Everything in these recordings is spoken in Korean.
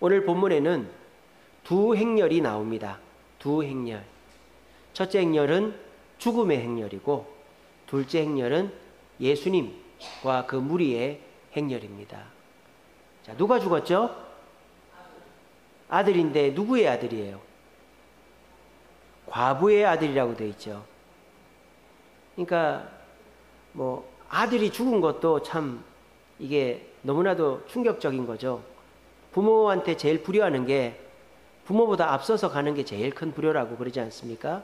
오늘 본문에는 두 행렬이 나옵니다. 두 행렬. 첫째 행렬은 죽음의 행렬이고 둘째 행렬은 예수님과 그 무리의 행렬입니다. 자, 누가 죽었죠? 아들인데 누구의 아들이에요? 과부의 아들이라고 되어 있죠. 그러니까 아들이 죽은 것도 참 이게 너무나도 충격적인 거죠. 부모한테 제일 불효하는 게 부모보다 앞서서 가는 게 제일 큰 불효라고 그러지 않습니까?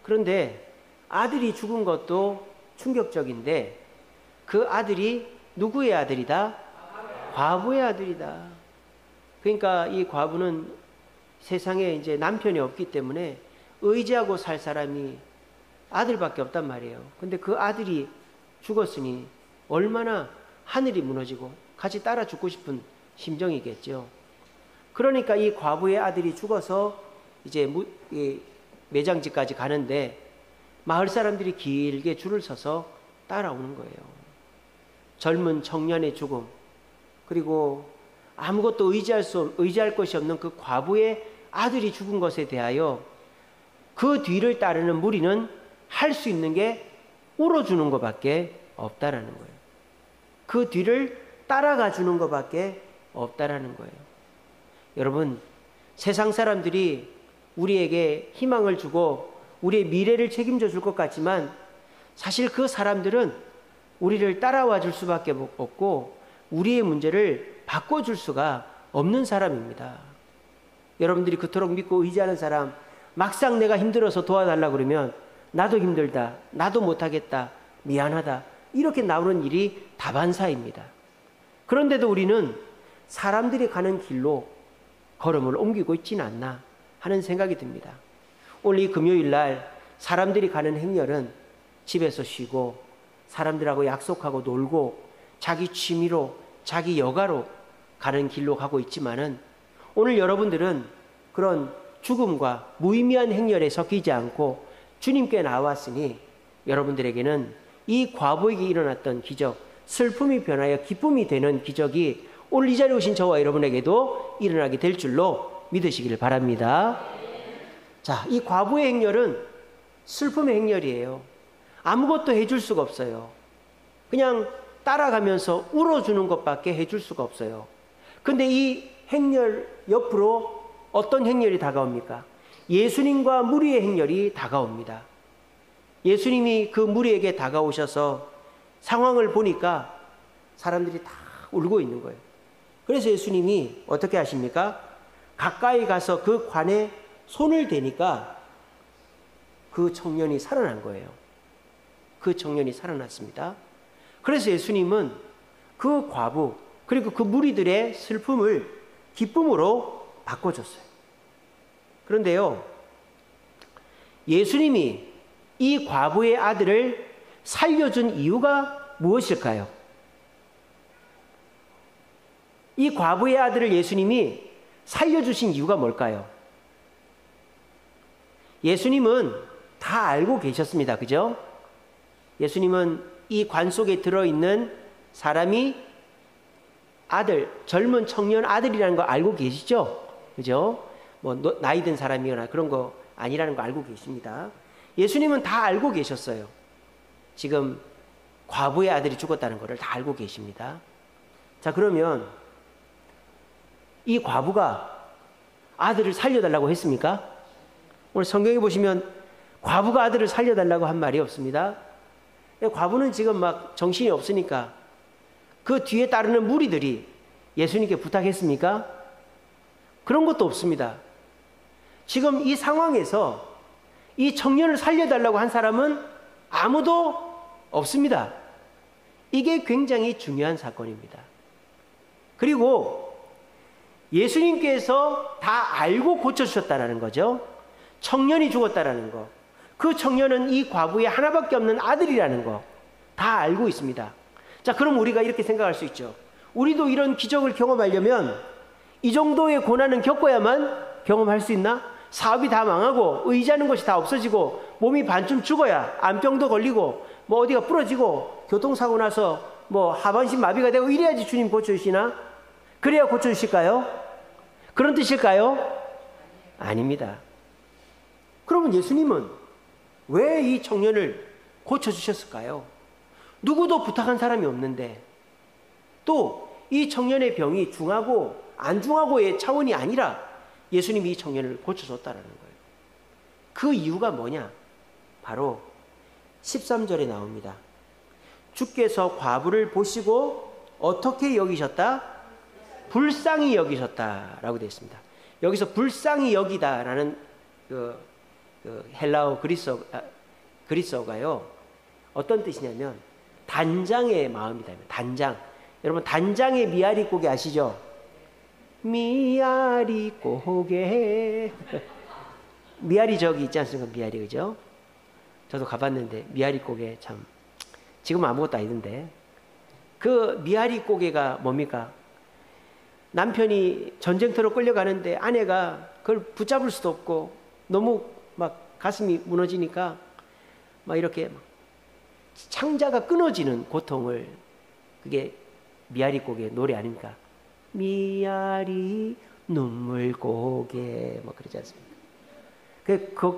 그런데 아들이 죽은 것도 충격적인데 그 아들이 누구의 아들이다? 과부의 아들이다. 그러니까 이 과부는 세상에 이제 남편이 없기 때문에 의지하고 살 사람이 아들밖에 없단 말이에요. 근데 그 아들이 죽었으니 얼마나 하늘이 무너지고 같이 따라 죽고 싶은 심정이겠죠. 그러니까 이 과부의 아들이 죽어서 이제 매장지까지 가는데 마을 사람들이 길게 줄을 서서 따라오는 거예요. 젊은 청년의 죽음, 그리고 아무것도 의지할 것이 없는 그 과부의 아들이 죽은 것에 대하여 그 뒤를 따르는 무리는 할 수 있는 게 울어주는 것밖에 없다라는 거예요. 그 뒤를 따라가 주는 것밖에 없다라는 거예요. 여러분, 세상 사람들이 우리에게 희망을 주고 우리의 미래를 책임져 줄 것 같지만 사실 그 사람들은 우리를 따라와 줄 수밖에 없고 우리의 문제를 바꿔줄 수가 없는 사람입니다. 여러분들이 그토록 믿고 의지하는 사람, 막상 내가 힘들어서 도와달라고 그러면 나도 힘들다, 나도 못하겠다, 미안하다, 이렇게 나오는 일이 다반사입니다. 그런데도 우리는 사람들이 가는 길로 걸음을 옮기고 있지는 않나 하는 생각이 듭니다. 오늘 이 금요일 날 사람들이 가는 행렬은 집에서 쉬고 사람들하고 약속하고 놀고 자기 취미로 자기 여가로 가는 길로 가고 있지만은 오늘 여러분들은 그런 죽음과 무의미한 행렬에 섞이지 않고 주님께 나왔으니 여러분들에게는 이 과부에게 일어났던 기적, 슬픔이 변하여 기쁨이 되는 기적이 오늘 이 자리에 오신 저와 여러분에게도 일어나게 될 줄로 믿으시기를 바랍니다. 자, 이 과부의 행렬은 슬픔의 행렬이에요. 아무것도 해줄 수가 없어요. 그냥 따라가면서 울어주는 것밖에 해줄 수가 없어요. 근데 이 행렬 옆으로 어떤 행렬이 다가옵니까? 예수님과 무리의 행렬이 다가옵니다. 예수님이 그 무리에게 다가오셔서 상황을 보니까 사람들이 다 울고 있는 거예요. 그래서 예수님이 어떻게 하십니까? 가까이 가서 그 관에 손을 대니까 그 청년이 살아난 거예요. 그 청년이 살아났습니다. 그래서 예수님은 그 과부 그리고 그 무리들의 슬픔을 기쁨으로 바꿔줬어요. 그런데요, 예수님이 이 과부의 아들을 살려준 이유가 무엇일까요? 이 과부의 아들을 예수님이 살려주신 이유가 뭘까요? 예수님은 다 알고 계셨습니다. 그죠? 예수님은 이 관 속에 들어있는 사람이 아들, 젊은 청년 아들이라는 거 알고 계시죠? 그죠? 나이 든 사람이거나 그런 거 아니라는 거 알고 계십니다. 예수님은 다 알고 계셨어요. 지금 과부의 아들이 죽었다는 것을 다 알고 계십니다. 자, 그러면 이 과부가 아들을 살려달라고 했습니까? 오늘 성경에 보시면 과부가 아들을 살려달라고 한 말이 없습니다. 과부는 지금 막 정신이 없으니까 그 뒤에 따르는 무리들이 예수님께 부탁했습니까? 그런 것도 없습니다. 지금 이 상황에서 이 청년을 살려달라고 한 사람은 아무도 없습니다. 이게 굉장히 중요한 사건입니다. 그리고 예수님께서 다 알고 고쳐주셨다는 거죠. 청년이 죽었다는 거, 그 청년은 이 과부의 하나밖에 없는 아들이라는 거 다 알고 있습니다. 자, 그럼 우리가 이렇게 생각할 수 있죠. 우리도 이런 기적을 경험하려면 이 정도의 고난은 겪어야만 경험할 수 있나? 사업이 다 망하고 의지하는 것이 다 없어지고 몸이 반쯤 죽어야 암병도 걸리고 어디가 부러지고 교통사고 나서 하반신 마비가 되고 이래야지 주님 고쳐주시나? 그래야 고쳐주실까요? 그런 뜻일까요? 아닙니다. 그러면 예수님은 왜 이 청년을 고쳐주셨을까요? 누구도 부탁한 사람이 없는데, 또 이 청년의 병이 중하고 안 중하고의 차원이 아니라 예수님이 이 청년을 고쳐줬다는 거예요. 그 이유가 뭐냐? 바로 13절에 나옵니다. 주께서 과부를 보시고 어떻게 여기셨다? 불쌍히 여기셨다라고 되어 있습니다. 여기서 불쌍히 여기다라는 그 헬라어 그리스어가요, 어떤 뜻이냐면 단장의 마음이다. 단장. 여러분, 단장의 미아리 고개 아시죠? 미아리 고개. 미아리 저기 있지 않습니까? 미아리, 그죠? 저도 가봤는데 미아리 고개 참 지금 아무것도 아니던데, 그 미아리 고개가 뭡니까? 남편이 전쟁터로 끌려가는데 아내가 그걸 붙잡을 수도 없고 너무 막 가슴이 무너지니까 막 이렇게 창자가 끊어지는 고통을, 그게 미아리 고개 노래 아닙니까? 미아리 눈물 고개 뭐 그러지 않습니까?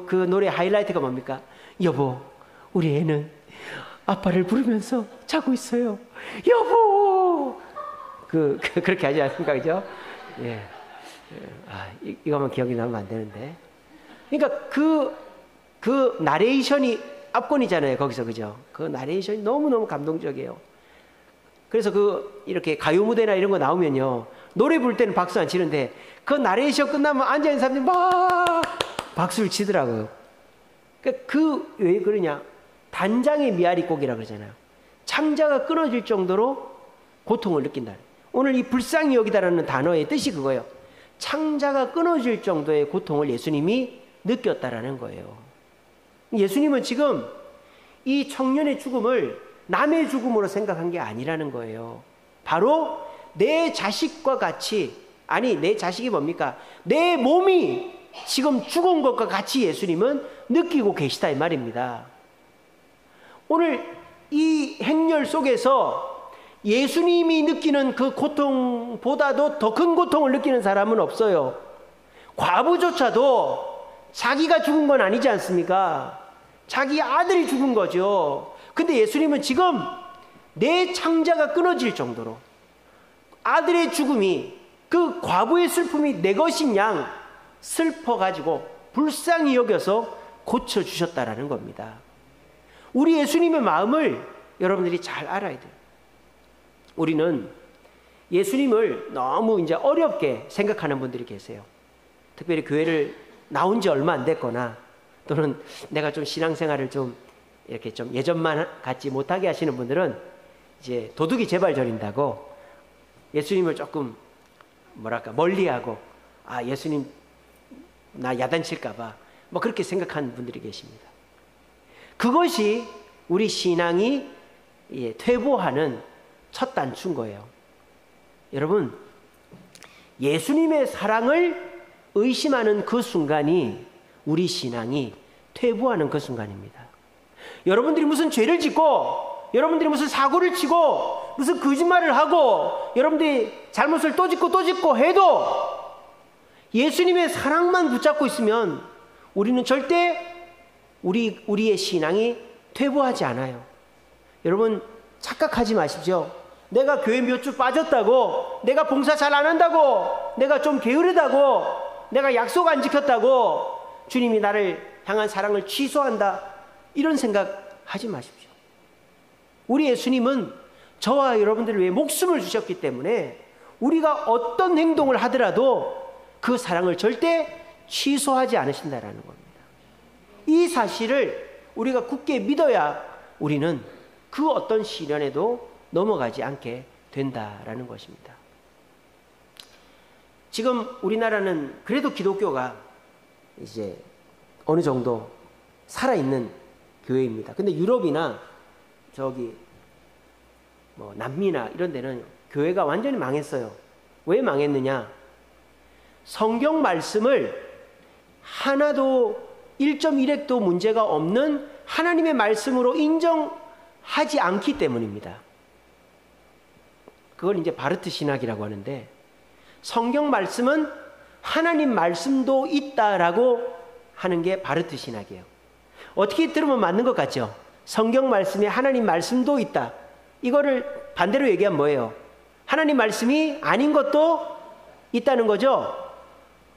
그 노래 하이라이트가 뭡니까? 여보, 우리 애는 아빠를 부르면서 자고 있어요. 여보! 그렇게 하지 않습니까? 그죠? 예. 이거만 기억이 나면 안 되는데. 그러니까 그 나레이션이 압권이잖아요. 거기서, 그죠? 그 나레이션이 너무너무 감동적이에요. 그래서 이렇게 가요 무대나 이런 거 나오면요, 노래 부를 때는 박수 안 치는데 그 나레이션 끝나면 앉아있는 사람들이 막 박수를 치더라고요. 왜 그러냐? 단장의 미아리 고기라고 그러잖아요. 창자가 끊어질 정도로 고통을 느낀다. 오늘 이 불쌍히 여기다라는 단어의 뜻이 그거예요. 창자가 끊어질 정도의 고통을 예수님이 느꼈다라는 거예요. 예수님은 지금 이 청년의 죽음을 남의 죽음으로 생각한 게 아니라는 거예요. 바로 내 자식과 같이, 아니 내 자식이 뭡니까? 내 몸이 지금 죽은 것과 같이 예수님은 느끼고 계시다 이 말입니다. 오늘 이 행렬 속에서 예수님이 느끼는 그 고통보다도 더 큰 고통을 느끼는 사람은 없어요. 과부조차도 자기가 죽은 건 아니지 않습니까? 자기 아들이 죽은 거죠. 근데 예수님은 지금 내 창자가 끊어질 정도로 아들의 죽음이, 그 과부의 슬픔이 내 것인 양 슬퍼가지고 불쌍히 여겨서 고쳐주셨다라는 겁니다. 우리 예수님의 마음을 여러분들이 잘 알아야 돼요. 우리는 예수님을 너무 이제 어렵게 생각하는 분들이 계세요. 특별히 교회를 나온 지 얼마 안 됐거나, 또는 내가 좀 신앙생활을 좀 이렇게 좀 예전만 같지 못하게 하시는 분들은 이제 도둑이 제발 저린다고 예수님을 조금 뭐랄까 멀리하고, 예수님 나 야단칠까봐 뭐 그렇게 생각하는 분들이 계십니다. 그것이 우리 신앙이 퇴보하는 첫 단추인 거예요. 여러분, 예수님의 사랑을 의심하는 그 순간이 우리 신앙이 퇴보하는 그 순간입니다. 여러분들이 무슨 죄를 짓고, 여러분들이 무슨 사고를 치고, 무슨 거짓말을 하고, 여러분들이 잘못을 또 짓고 해도 예수님의 사랑만 붙잡고 있으면 우리는 절대 우리의 신앙이 퇴보하지 않아요. 여러분, 착각하지 마십시오. 내가 교회 몇 주 빠졌다고, 내가 봉사 잘 안 한다고, 내가 좀 게으르다고, 내가 약속 안 지켰다고 주님이 나를 향한 사랑을 취소한다, 이런 생각 하지 마십시오. 우리 예수님은 저와 여러분들을 위해 목숨을 주셨기 때문에 우리가 어떤 행동을 하더라도 그 사랑을 절대 취소하지 않으신다라는 겁니다. 이 사실을 우리가 굳게 믿어야 우리는 그 어떤 시련에도 넘어가지 않게 된다라는 것입니다. 지금 우리나라는 그래도 기독교가 이제 어느 정도 살아있는 교회입니다. 근데 유럽이나 저기 뭐 남미나 이런 데는 교회가 완전히 망했어요. 왜 망했느냐? 성경 말씀을 하나도 1.1핵도 문제가 없는 하나님의 말씀으로 인정하지 않기 때문입니다. 그걸 이제 바르트 신학이라고 하는데, 성경 말씀은 하나님 말씀도 있다라고 하는 게 바르트 신학이에요. 어떻게 들으면 맞는 것 같죠? 성경 말씀에 하나님 말씀도 있다. 이거를 반대로 얘기하면 뭐예요? 하나님 말씀이 아닌 것도 있다는 거죠.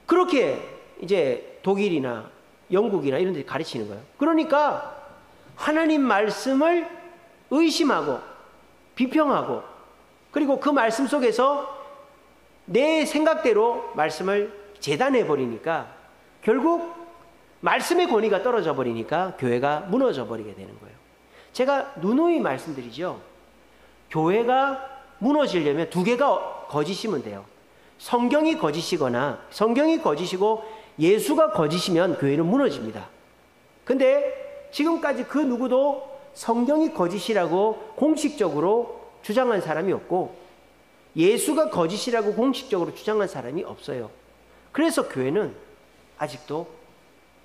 그렇게 이제 독일이나 영국이나 이런 데 가르치는 거예요. 그러니까 하나님 말씀을 의심하고 비평하고 그리고 그 말씀 속에서 내 생각대로 말씀을 재단해 버리니까 결국 말씀의 권위가 떨어져 버리니까 교회가 무너져 버리게 되는 거예요. 제가 누누이 말씀드리죠. 교회가 무너지려면 두 개가 거짓이면 돼요. 성경이 거짓이거나 성경이 거짓이고 예수가 거짓이면 교회는 무너집니다. 근데 지금까지 그 누구도 성경이 거짓이라고 공식적으로 주장한 사람이 없고 예수가 거짓이라고 공식적으로 주장한 사람이 없어요. 그래서 교회는 아직도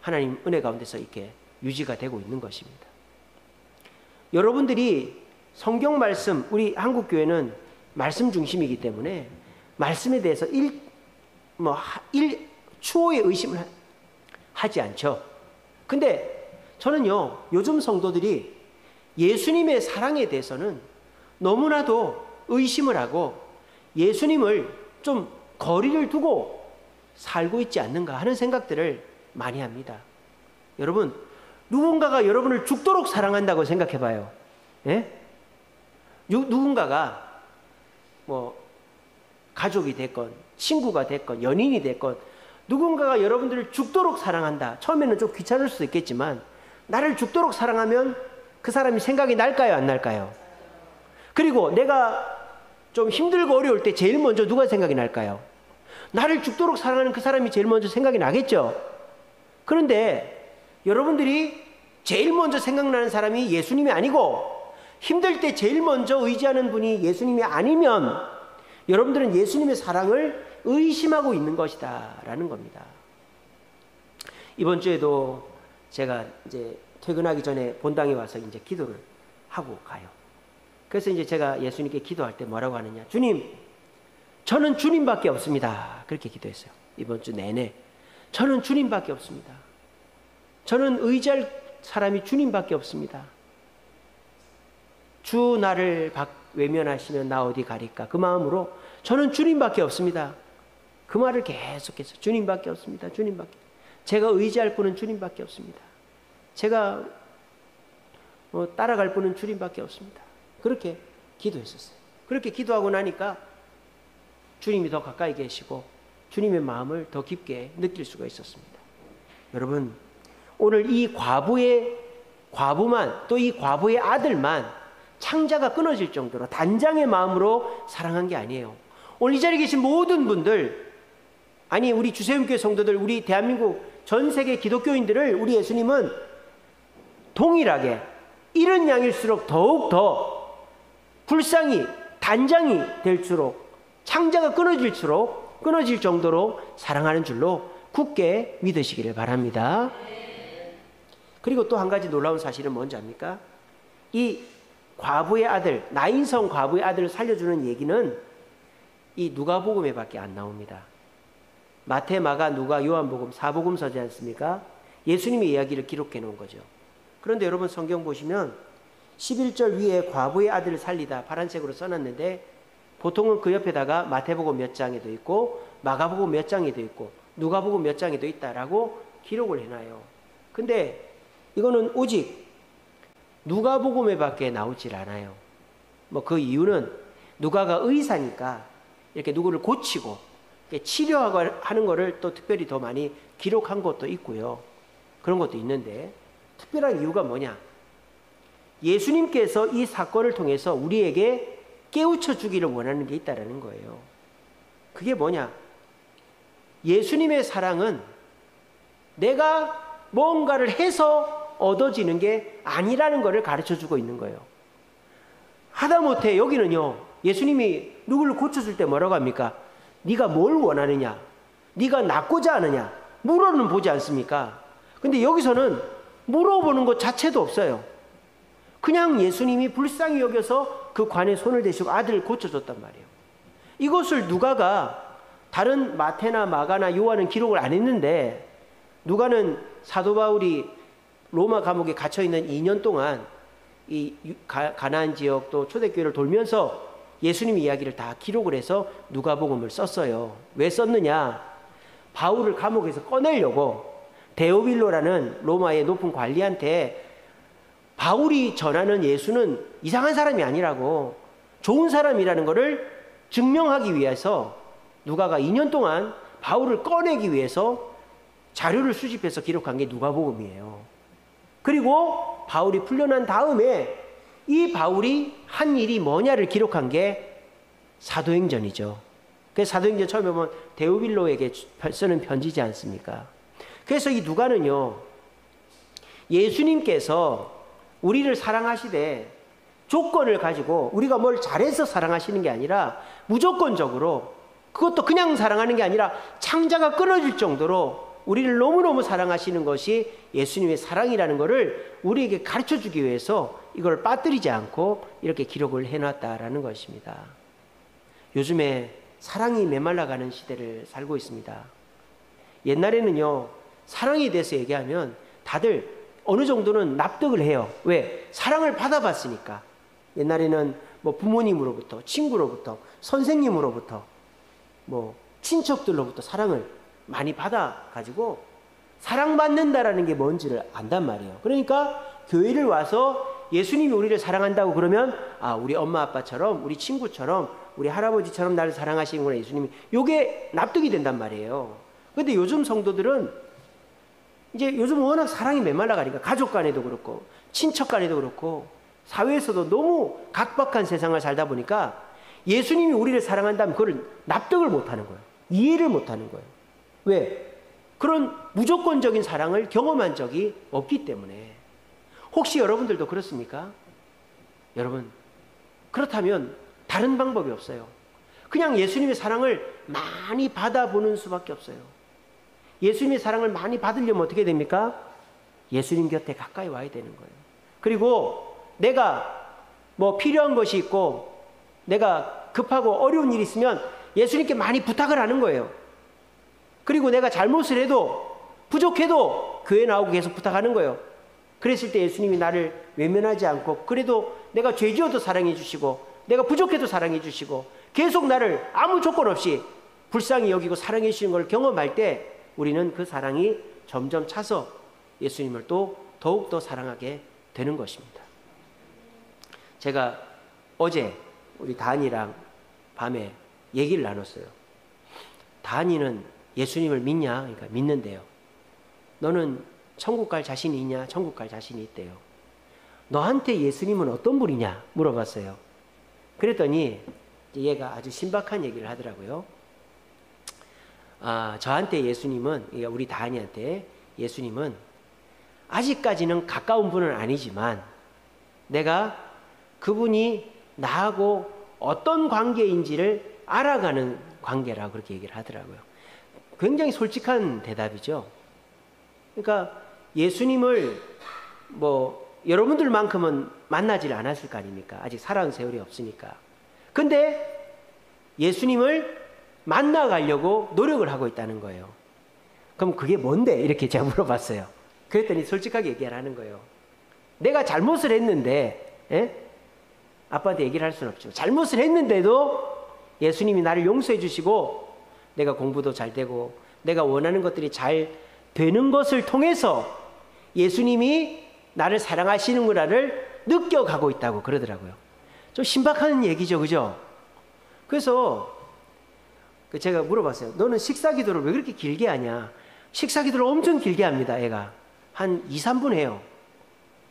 하나님 은혜 가운데서 이렇게 유지가 되고 있는 것입니다. 여러분들이 성경 말씀, 우리 한국 교회는 말씀 중심이기 때문에 말씀에 대해서 추호의 의심을 하지 않죠. 근데 저는요, 요즘 성도들이 예수님의 사랑에 대해서는 너무나도 의심을 하고 예수님을 좀 거리를 두고 살고 있지 않는가 하는 생각들을 많이 합니다. 여러분, 누군가가 여러분을 죽도록 사랑한다고 생각해 봐요. 예? 누군가가 뭐 가족이 됐건 친구가 됐건 연인이 됐건 누군가가 여러분들을 죽도록 사랑한다. 처음에는 좀 귀찮을 수도 있겠지만 나를 죽도록 사랑하면 그 사람이 생각이 날까요? 안 날까요? 그리고 내가 좀 힘들고 어려울 때 제일 먼저 누가 생각이 날까요? 나를 죽도록 사랑하는 그 사람이 제일 먼저 생각이 나겠죠? 그런데 여러분들이 제일 먼저 생각나는 사람이 예수님이 아니고 힘들 때 제일 먼저 의지하는 분이 예수님이 아니면 여러분들은 예수님의 사랑을 의심하고 있는 것이다 라는 겁니다. 이번 주에도 제가 이제 퇴근하기 전에 본당에 와서 이제 기도를 하고 가요. 그래서 이제 제가 예수님께 기도할 때 뭐라고 하느냐. 주님, 저는 주님밖에 없습니다. 그렇게 기도했어요. 이번 주 내내. 저는 주님밖에 없습니다. 저는 의지할 사람이 주님밖에 없습니다. 주 나를 외면하시면 나 어디 가리까. 그 마음으로 저는 주님밖에 없습니다. 그 말을 계속해서 주님밖에 없습니다. 주님밖에. 제가 의지할 분은 주님밖에 없습니다. 제가 따라갈 분은 주님밖에 없습니다. 그렇게 기도했었어요. 그렇게 기도하고 나니까 주님이 더 가까이 계시고 주님의 마음을 더 깊게 느낄 수가 있었습니다. 여러분, 오늘 이 과부만 또 이 과부의 아들만 창자가 끊어질 정도로 단장의 마음으로 사랑한 게 아니에요. 오늘 이 자리에 계신 모든 분들, 아니 우리 주세움교회 성도들, 우리 대한민국 전 세계 기독교인들을 우리 예수님은 동일하게 이런 양일수록 더욱 더 불쌍히 단장이 될수록 창자가 끊어질 정도로 사랑하는 줄로 굳게 믿으시기를 바랍니다. 그리고 또 한 가지 놀라운 사실은 뭔지 압니까? 이 과부의 아들, 나인성 과부의 아들을 살려주는 얘기는 이 누가복음에 밖에 안 나옵니다. 마태, 마가, 누가, 요한복음, 사복음서지 않습니까? 예수님의 이야기를 기록해 놓은 거죠. 그런데 여러분 성경 보시면 11절 위에 과부의 아들을 살리다 파란색으로 써놨는데 보통은 그 옆에다가 마태복음 몇 장에도 있고 마가복음 몇 장에도 있고 누가복음 몇 장에도 있다라고 기록을 해놔요. 근데 이거는 오직 누가복음에 밖에 나오질 않아요. 뭐 그 이유는 누가가 의사니까 이렇게 누구를 고치고 치료하고 하는 거를 또 특별히 더 많이 기록한 것도 있고요. 그런 것도 있는데 특별한 이유가 뭐냐? 예수님께서 이 사건을 통해서 우리에게 깨우쳐 주기를 원하는 게 있다라는 거예요. 그게 뭐냐? 예수님의 사랑은 내가 뭔가를 해서 얻어지는 게 아니라는 것을 가르쳐 주고 있는 거예요. 하다못해 여기는요, 예수님이 누구를 고쳐줄 때 뭐라고 합니까? 네가 뭘 원하느냐? 네가 낫고자 하느냐? 물어는 보지 않습니까? 근데 여기서는 물어보는 것 자체도 없어요. 그냥 예수님이 불쌍히 여겨서 그 관에 손을 대시고 아들을 고쳐줬단 말이에요. 이것을 누가가 다른 마태나 마가나 요한은 기록을 안 했는데 누가는 사도 바울이 로마 감옥에 갇혀 있는 2년 동안 이 가나안 지역 또 초대교회를 돌면서 예수님 이야기를 다 기록을 해서 누가복음을 썼어요. 왜 썼느냐? 바울을 감옥에서 꺼내려고 데오빌로라는 로마의 높은 관리한테 바울이 전하는 예수는 이상한 사람이 아니라고 좋은 사람이라는 것을 증명하기 위해서 누가가 2년 동안 바울을 꺼내기 위해서 자료를 수집해서 기록한 게 누가복음이에요. 그리고 바울이 풀려난 다음에 이 바울이 한 일이 뭐냐를 기록한 게 사도행전이죠. 그래서 사도행전 처음에 보면 데오빌로에게 쓰는 편지지 않습니까? 그래서 이 누가는요, 예수님께서 우리를 사랑하시되 조건을 가지고 우리가 뭘 잘해서 사랑하시는 게 아니라 무조건적으로, 그것도 그냥 사랑하는 게 아니라 창자가 끊어질 정도로 우리를 너무너무 사랑하시는 것이 예수님의 사랑이라는 것을 우리에게 가르쳐주기 위해서 이걸 빠뜨리지 않고 이렇게 기록을 해놨다라는 것입니다. 요즘에 사랑이 메말라가는 시대를 살고 있습니다. 옛날에는요, 사랑에 대해서 얘기하면 다들 어느 정도는 납득을 해요. 왜? 사랑을 받아봤으니까. 옛날에는 뭐 부모님으로부터, 친구로부터, 선생님으로부터, 뭐 친척들로부터 사랑을 많이 받아가지고 사랑받는다라는 게 뭔지를 안단 말이에요. 그러니까 교회를 와서 예수님이 우리를 사랑한다고 그러면 아, 우리 엄마 아빠처럼, 우리 친구처럼, 우리 할아버지처럼 나를 사랑하시는구나 예수님이. 요게 납득이 된단 말이에요. 근데 요즘 성도들은 이제 요즘 워낙 사랑이 메말라가니까 가족 간에도 그렇고 친척 간에도 그렇고 사회에서도 너무 각박한 세상을 살다 보니까 예수님이 우리를 사랑한다면 그걸 납득을 못하는 거예요. 이해를 못하는 거예요. 왜? 그런 무조건적인 사랑을 경험한 적이 없기 때문에. 혹시 여러분들도 그렇습니까? 여러분, 그렇다면 다른 방법이 없어요. 그냥 예수님의 사랑을 많이 받아보는 수밖에 없어요. 예수님의 사랑을 많이 받으려면 어떻게 됩니까? 예수님 곁에 가까이 와야 되는 거예요. 그리고 내가 뭐 필요한 것이 있고 내가 급하고 어려운 일이 있으면 예수님께 많이 부탁을 하는 거예요. 그리고 내가 잘못을 해도 부족해도 교회 나오고 계속 부탁하는 거예요. 그랬을 때 예수님이 나를 외면하지 않고 그래도 내가 죄 지어도 사랑해 주시고 내가 부족해도 사랑해 주시고 계속 나를 아무 조건 없이 불쌍히 여기고 사랑해 주시는 걸 경험할 때 우리는 그 사랑이 점점 차서 예수님을 또 더욱더 사랑하게 되는 것입니다. 제가 어제 우리 다한이랑 밤에 얘기를 나눴어요. 다한이는 예수님을 믿냐? 그러니까 믿는데요. 너는 천국 갈 자신이 있냐? 천국 갈 자신이 있대요. 너한테 예수님은 어떤 분이냐? 물어봤어요. 그랬더니 얘가 아주 신박한 얘기를 하더라고요. 저한테 예수님은, 그러니까 우리 다한이한테 예수님은 아직까지는 가까운 분은 아니지만 내가 그분이 나하고 어떤 관계인지를 알아가는 관계라고 그렇게 얘기를 하더라고요. 굉장히 솔직한 대답이죠. 그러니까 예수님을 뭐 여러분들만큼은 만나질 않았을 거 아닙니까? 아직 살아온 세월이 없으니까. 근데 예수님을 만나가려고 노력을 하고 있다는 거예요. 그럼 그게 뭔데? 이렇게 제가 물어봤어요. 그랬더니 솔직하게 얘기를 하는 거예요. 내가 잘못을 했는데, 아빠한테 얘기를 할 수는 없죠. 잘못을 했는데도 예수님이 나를 용서해 주시고 내가 공부도 잘 되고 내가 원하는 것들이 잘 되는 것을 통해서 예수님이 나를 사랑하시는구나를 느껴가고 있다고 그러더라고요. 좀 신박한 얘기죠, 그죠? 그래서 제가 물어봤어요. 너는 식사기도를 왜 그렇게 길게 하냐? 식사기도를 엄청 길게 합니다, 애가. 한 2, 3분 해요.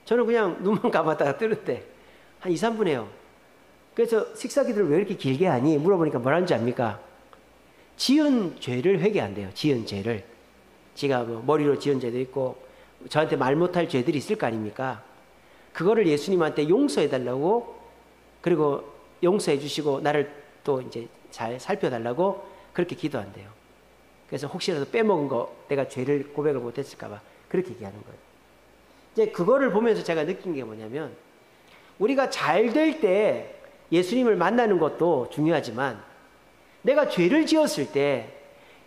저는 그냥 눈만 감았다가 뜨는데 한 2, 3분 해요. 그래서 식사기도를 왜 이렇게 길게 하니? 물어보니까 뭐라는지 압니까? 지은 죄를 회개한대요. 지은 죄를. 지가 뭐 머리로 지은 죄도 있고 저한테 말 못할 죄들이 있을 거 아닙니까? 그거를 예수님한테 용서해달라고, 그리고 용서해 주시고 나를 또 이제 잘 살펴달라고 그렇게 기도한대요. 그래서 혹시라도 빼먹은 거 내가 죄를 고백을 못했을까 봐 그렇게 얘기하는 거예요. 이제 그거를 보면서 제가 느낀 게 뭐냐면 우리가 잘 될 때 예수님을 만나는 것도 중요하지만 내가 죄를 지었을 때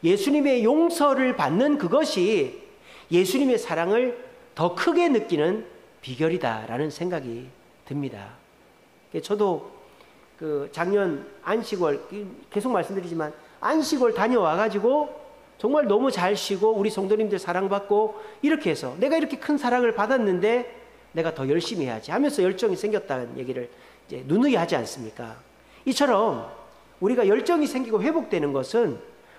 예수님의 용서를 받는 그것이 예수님의 사랑을 더 크게 느끼는 비결이다라는 생각이 듭니다. 저도 그 작년 안식월, 계속 말씀드리지만 안식월 다녀와가지고 정말 너무 잘 쉬고 우리 성도님들 사랑받고 이렇게 해서 내가 이렇게 큰 사랑을 받았는데 내가 더 열심히 해야지 하면서 열정이 생겼다는 얘기를 이제 누누이 하지 않습니까? 이처럼 우리가 열정이 생기고 회복되는 것은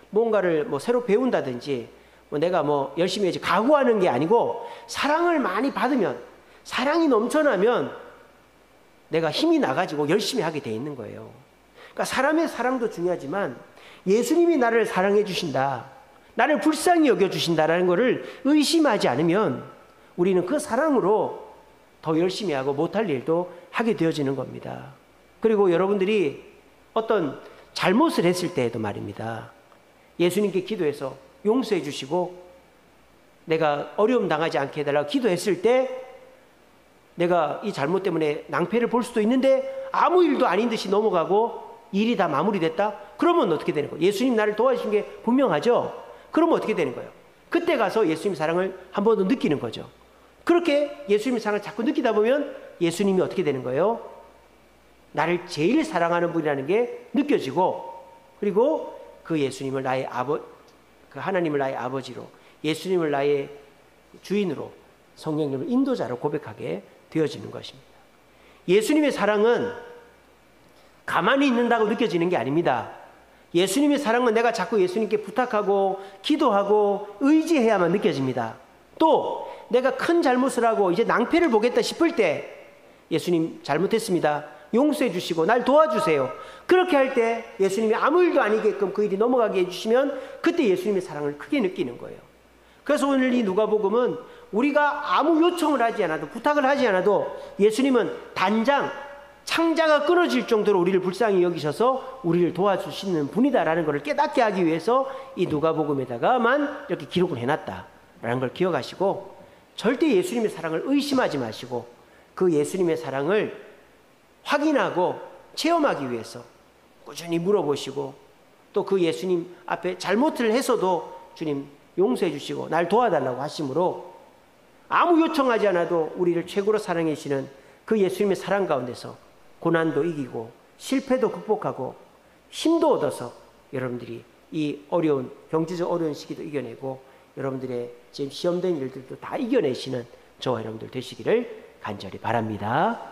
뭔가를 뭐 새로 배운다든지 내가 뭐 열심히 해야지 각오하는 게 아니고 사랑을 많이 받으면, 사랑이 넘쳐나면 내가 힘이 나가지고 열심히 하게 돼 있는 거예요. 그러니까 사람의 사랑도 중요하지만 예수님이 나를 사랑해 주신다, 나를 불쌍히 여겨 주신다라는 것을 의심하지 않으면 우리는 그 사랑으로 더 열심히 하고 못할 일도 하게 되어지는 겁니다. 그리고 여러분들이 어떤 잘못을 했을 때에도 말입니다, 예수님께 기도해서 용서해 주시고 내가 어려움 당하지 않게 해달라고 기도했을 때 내가 이 잘못 때문에 낭패를 볼 수도 있는데 아무 일도 아닌 듯이 넘어가고 일이 다 마무리됐다? 그러면 어떻게 되는 거예요? 예수님 나를 도와주신 게 분명하죠? 그러면 어떻게 되는 거예요? 그때 가서 예수님 사랑을 한 번 더 느끼는 거죠. 그렇게 예수님 사랑을 자꾸 느끼다 보면 예수님이 어떻게 되는 거예요? 나를 제일 사랑하는 분이라는 게 느껴지고, 그리고 그 예수님을 나의 그 하나님을 나의 아버지로, 예수님을 나의 주인으로, 성령님을 인도자로 고백하게 되어지는 것입니다. 예수님의 사랑은 가만히 있는다고 느껴지는 게 아닙니다. 예수님의 사랑은 내가 자꾸 예수님께 부탁하고 기도하고 의지해야만 느껴집니다. 또 내가 큰 잘못을 하고 이제 낭패를 보겠다 싶을 때 예수님 잘못했습니다, 용서해 주시고 날 도와주세요. 그렇게 할 때 예수님이 아무 일도 아니게끔 그 일이 넘어가게 해주시면 그때 예수님의 사랑을 크게 느끼는 거예요. 그래서 오늘 이 누가복음은 우리가 아무 요청을 하지 않아도, 부탁을 하지 않아도 예수님은 단장 창자가 끊어질 정도로 우리를 불쌍히 여기셔서 우리를 도와주시는 분이다라는 것을 깨닫게 하기 위해서 이 누가복음에다가만 이렇게 기록을 해놨다라는 걸 기억하시고, 절대 예수님의 사랑을 의심하지 마시고 그 예수님의 사랑을 확인하고 체험하기 위해서 꾸준히 물어보시고, 또 그 예수님 앞에 잘못을 했어도 주님 용서해 주시고 날 도와달라고 하심으로 아무 요청하지 않아도 우리를 최고로 사랑해 주시는 그 예수님의 사랑 가운데서 고난도 이기고 실패도 극복하고 힘도 얻어서 여러분들이 이 어려운 경제적 어려운 시기도 이겨내고 여러분들의 지금 시험된 일들도 다 이겨내시는 저와 여러분들 되시기를 간절히 바랍니다.